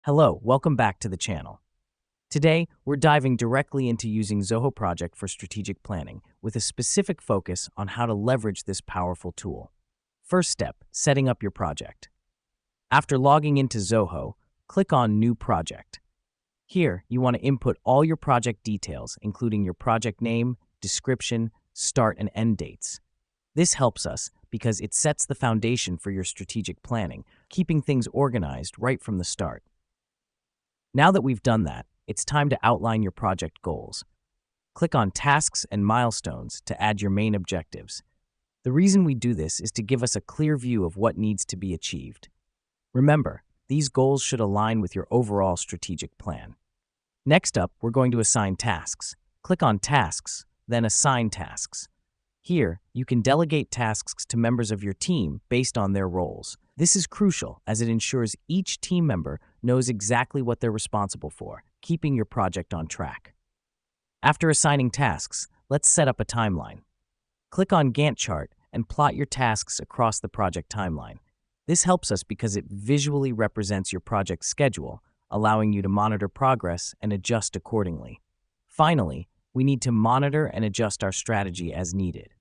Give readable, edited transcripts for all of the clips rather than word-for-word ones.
Hello, welcome back to the channel. Today, we're diving directly into using Zoho Project for strategic planning with a specific focus on how to leverage this powerful tool. First step, setting up your project. After logging into Zoho, click on New Project. Here, you want to input all your project details, including your project name, description, start and end dates. This helps us because it sets the foundation for your strategic planning, keeping things organized right from the start. Now that we've done that, it's time to outline your project goals. Click on Tasks and Milestones to add your main objectives. The reason we do this is to give us a clear view of what needs to be achieved. Remember, these goals should align with your overall strategic plan. Next up, we're going to assign tasks. Click on Tasks, then Assign Tasks. Here, you can delegate tasks to members of your team based on their roles. This is crucial as it ensures each team member knows exactly what they're responsible for, keeping your project on track. After assigning tasks, let's set up a timeline. Click on Gantt chart and plot your tasks across the project timeline. This helps us because it visually represents your project schedule, allowing you to monitor progress and adjust accordingly. Finally, we need to monitor and adjust our strategy as needed.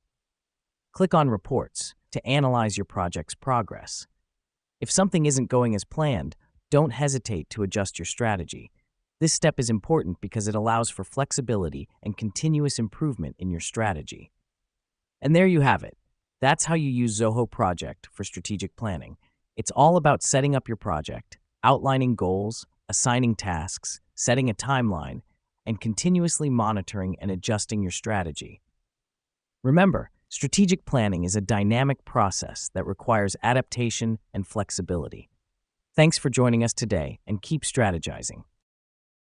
Click on Reports to analyze your project's progress. If something isn't going as planned, don't hesitate to adjust your strategy. This step is important because it allows for flexibility and continuous improvement in your strategy. And there you have it. That's how you use Zoho Project for strategic planning. It's all about setting up your project, outlining goals, assigning tasks, setting a timeline, and continuously monitoring and adjusting your strategy. Remember, strategic planning is a dynamic process that requires adaptation and flexibility. Thanks for joining us today and keep strategizing.